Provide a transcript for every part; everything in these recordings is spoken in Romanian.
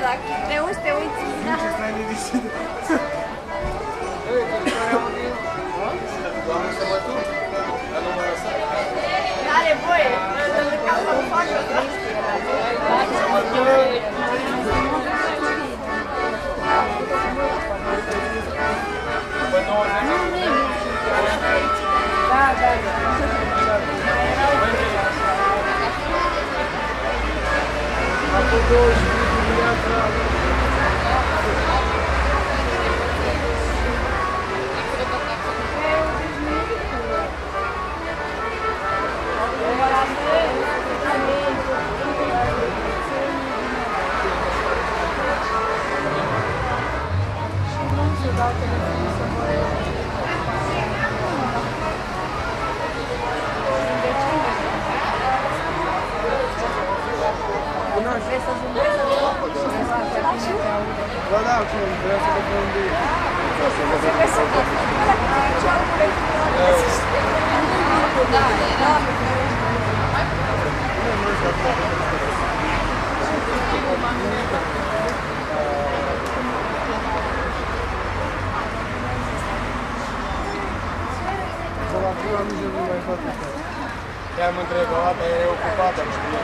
Exact. Te uiți. Ce stai liniștit? Doamne să mă duc, dar nu mă lăsa. N-are voie, ca să nu facă. Să mă duc. După 90 Da. Acum 20 dimineața. Da, acum vreau să vedem unde e. Da, era. Să la pula nici nu mai fac asta. Te-am întrebat, dar e ocupată, nu știu.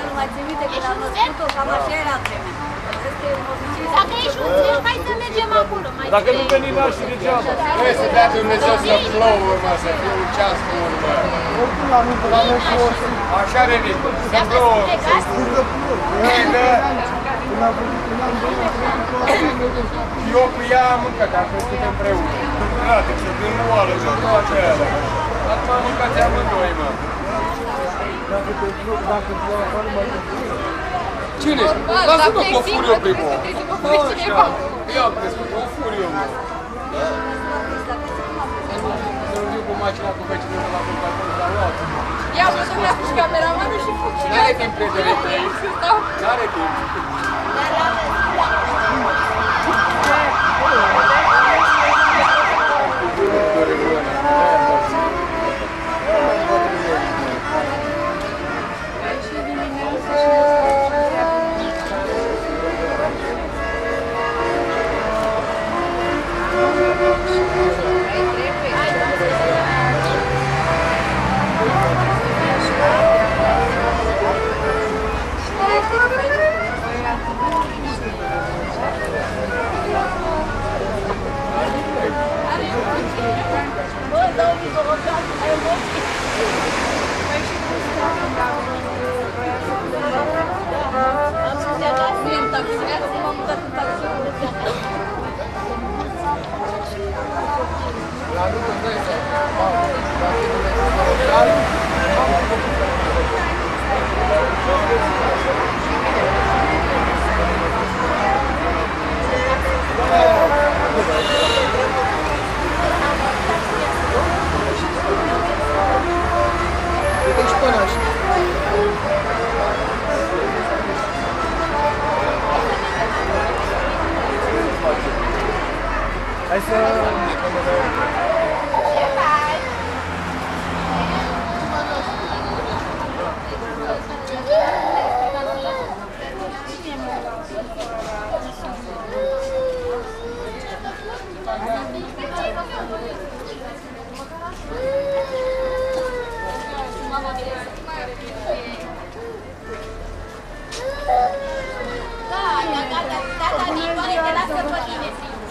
Nu mai țin minte când am născut-o, cam așa era vremea. Dacă ești un țel, hai să mergem acolo. Dacă nu venim n-ar și degeaba. Trebuie să dea Dumnezeu să plouă, mă, să fie un ceas bun, mă. Oricum la nuntă, la noi fost. Așa revin, să plouă. Scurză plouă. Când am văzut, când am văzut, Eu cu ea am mâncat, am crescut împreună. Frate, să din moală, să toate alea. Acum am mâncat amândoi, mă. dacă plouă afară, mai mult. Cine? Lasă-mă că o fur eu primul. Așa, eu am crescut, o fur eu, mă. Să nu viu cu mașina cu vecinul de la Bucatău, dar luat. Ia văd să-mi apuci cameramanul și fug. N-are timp, prietene, pe aici. N-are timp. Hai să...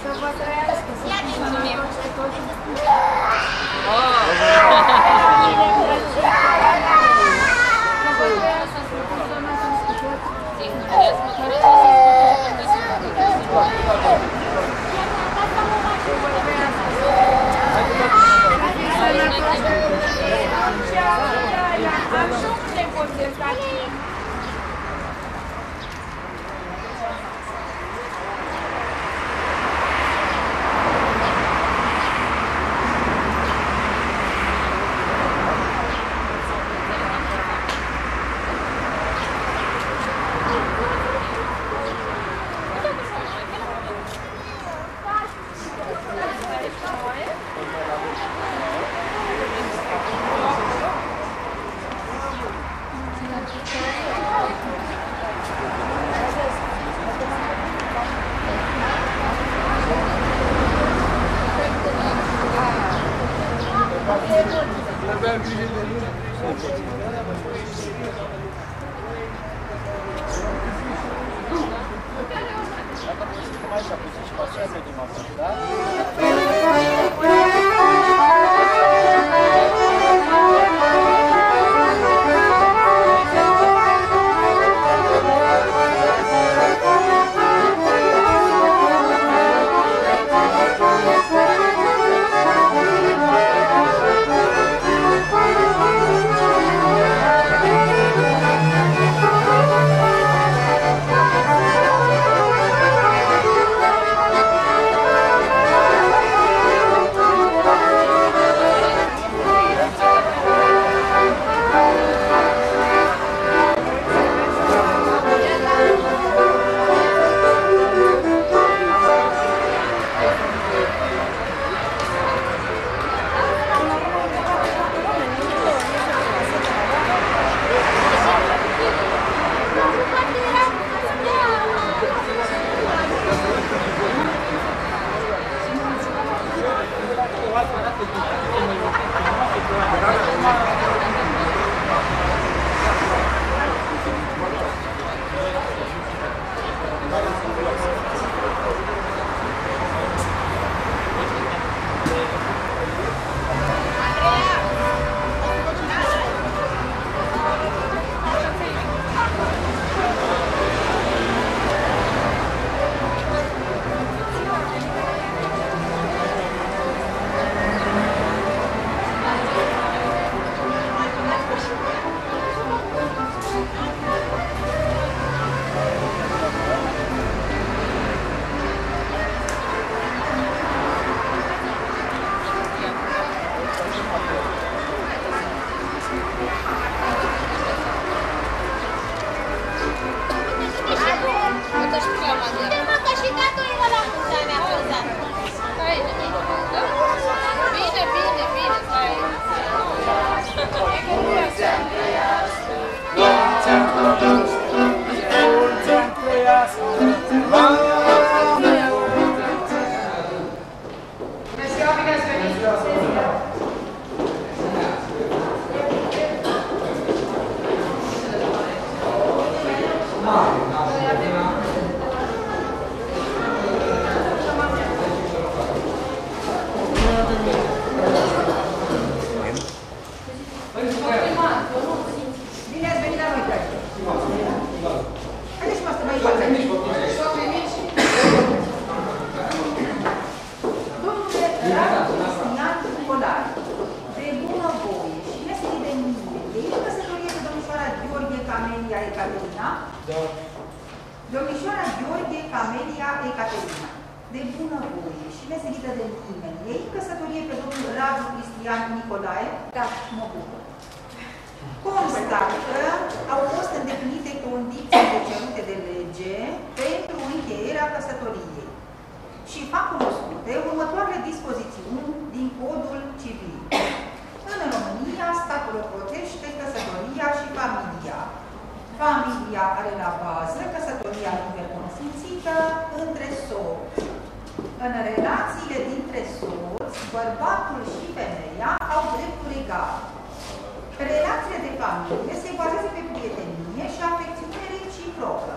Să vă trăiască, să Ia fiți mulțumim. Domnișoara Gheorghe Camelia Ecaterina, de bună voie și veselită de nimeni, ei căsătorie pe domnul Radu Cristian Nicolae, da, mă bucur. Constat că au fost îndeplinite condițiile cerute de lege pentru încheierea căsătoriei și fac cunoscute următoarele dispozițiuni din Codul Civil. În România, statul protește căsătoria și familia. Familia are la bază căsătoria liber consimțită între soți. În relațiile dintre soți, bărbatul și femeia au drepturi egale. Relațiile de familie se bazează pe prietenie și afecțiune reciprocă.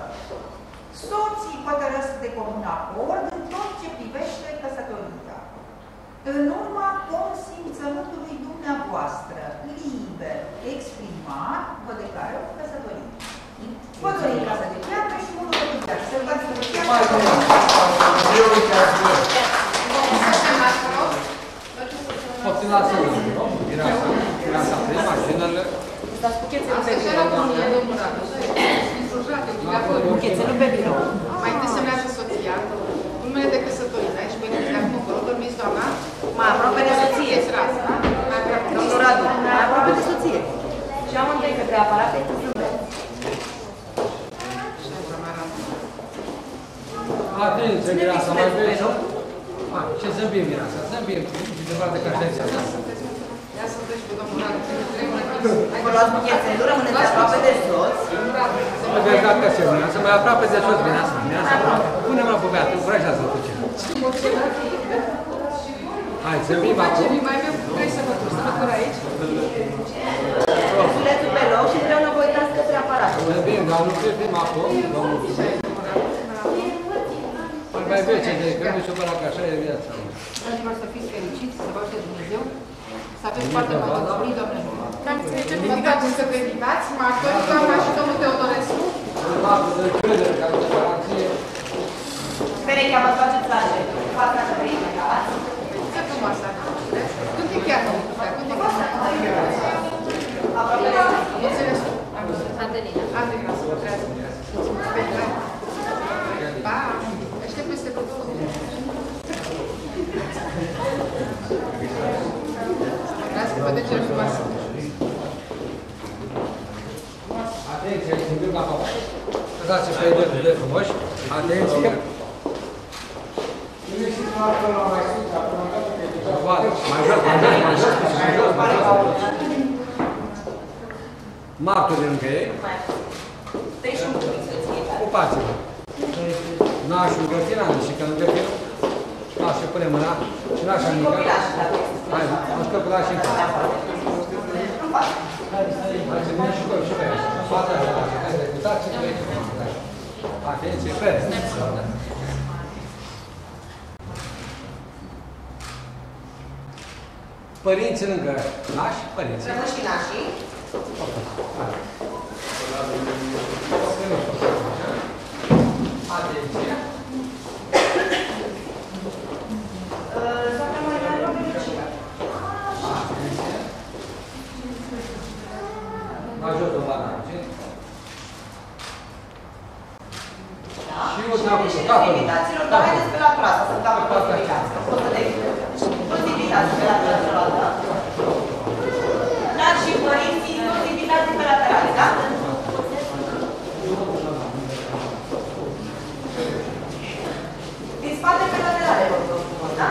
Soții hotărăsc de comun acord în tot ce privește căsătoria. În urma consimțământului dumneavoastră, liber, exprimat, vă declară căsătorie. Vă dorim casă de piatră și unul de piatră. Să luați de piatră. Poți lasă nu? Mireasa, trei mașinile. Dați buchețelul pe birou, doamne. Buchețelul pe birou. Mai întâi semnează soția, numele de căsătorie, da? Și voi de acum încolo, dormiți doamna? Mai aproape de soție. Mai aproape de Domnul Radu, mai aproape de soție. Și amândoi către aparate, tu zâmbet. Atenție, Mireasa, mai vezi? Ce zâmbim, Mireasa? Zâmbim. Și de parte că așa e asta. Ia să treci pe domnul Radu. Vă luați buchețelul, rămâneți aproape de soț. Să vezi dacă se Mireasa, mai aproape de soț, Mireasa. Mireasa, pune-mă la băbeat, încurajează-l puțin. Hai, zâmbim acum. Mai avem 3 sărbători. Sărbători aici. Sulețul pe loc și împreună vă uitați către aparat. Zâmbim, dar nu privim acum, domnul Fusei. Mai vezi ce de gândul și-o băra că așa e viața. Dragilor, să fiți fericiți, să vă ajute Dumnezeu, să aveți foarte multă copii, Doamne. Vă dați să credicați, martori, doamna și domnul Teodorescu. Pereche, vă faceți laje. Fața de pereche, da? Ce frumoasă aveți. Când e chiar nu? Când e chiar nu? Aproape de soț. Mulțumesc. Antenina. Antenina, să vă trează. Pa! Aștept peste cu 2 zile. Vreau să vă decere frumoasă. Atenție, aici zâmbim la papa. Dați-și pe ei doi frumoși. Atenție. Mai jos, martorii lângă ei. Ocupați-vă. Nașul gătina, și că nu gătină. Așa, pune mâna. Și nașa mică. Hai, am scăpărat și în față. Hai să vine și pe și pe ea. Fata așa, hai să uitați și pe aici. Atenție, pe părinții lângă nași, părinții. Rămâși și nașii. Atenție. Mai jos de la nașii. Și eu te-am pus. Invitațiilor, dar haideți pe latura asta, să-mi dau pe invitați, că pot să decid. Toți invitații pe latura cealaltă. Dar și părinții, toți invitații pe laterale, da? Din spate pe laterale, vă rog frumos, da?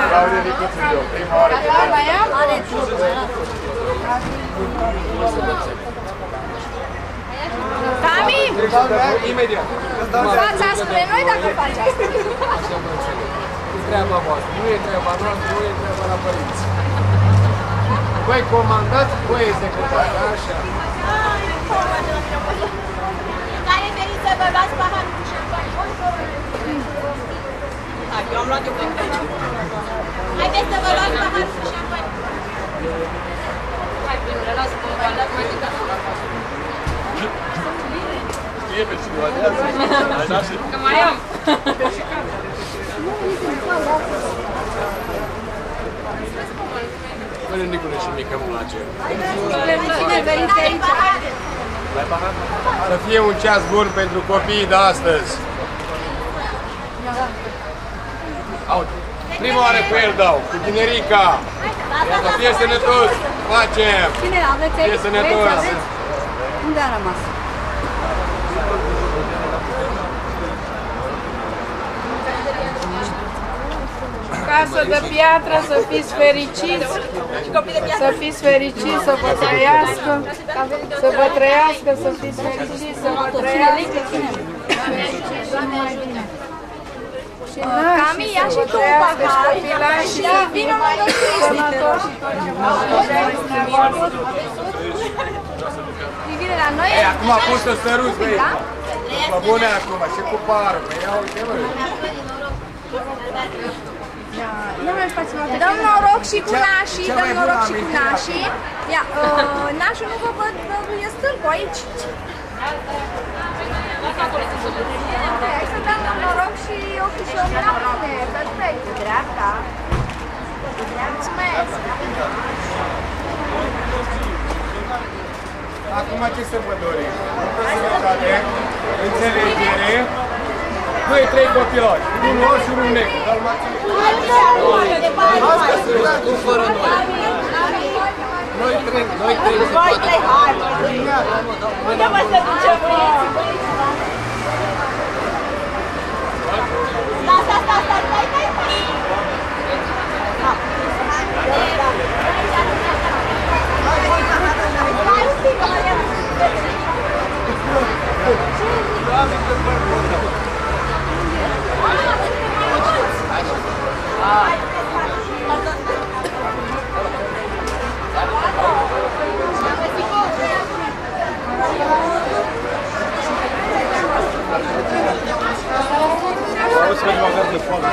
Claudia Nicoților, prima oară că Tami! Imediat. Fața spre noi dacă faci asta. E treaba voastră, nu e treaba noastră, nu e treaba la părinți. Voi comandați, voi executați, așa. Care veniți să vă luați paharul cu șampanie? Eu am luat eu pe Haideți să vă luați paharul cu șampanie. Hai, primule, lasă-mă, mai zic că e pe cineva de azi. că mai am. Bine, Nicule, și mie că îmi place. Cine veniți aici? Să fie un ceas bun pentru copiii de astăzi. Aud, prima oară cu el dau, cu Tinerica. Să fie sănătos, facem! Cine aveți aici? Fie sănătos! Unde a rămas? Casă de piatră, să fiți fericiți, să fiți fericiți, să vă trăiască, să vă trăiască, să fiți fericiți, să vă trăiască, fericiți și numai bine. Și Cami, ia și tu un pahar și vină mai sănătoși și tot ce vă dorește dumneavoastră. vine la noi. Ei, acum a pus să săruți, băi! Mă bune acum, și cu parul, băi, ia uite, băi! Dăm noroc și cu nașii, dăm noroc și cu nașii. Ia, nașul nu vă văd, e stâlpul aici. Hai să dăm noroc și ochișorii la mine, perfect. Dreapta. Mulțumesc. Acum ce să vă dorim? Sănătate, înțelegere, 2-3 copilași, un or și un negru, dalmații. Noi trei se poate. Unde mă să ducem? Auzi că nu avem de foame.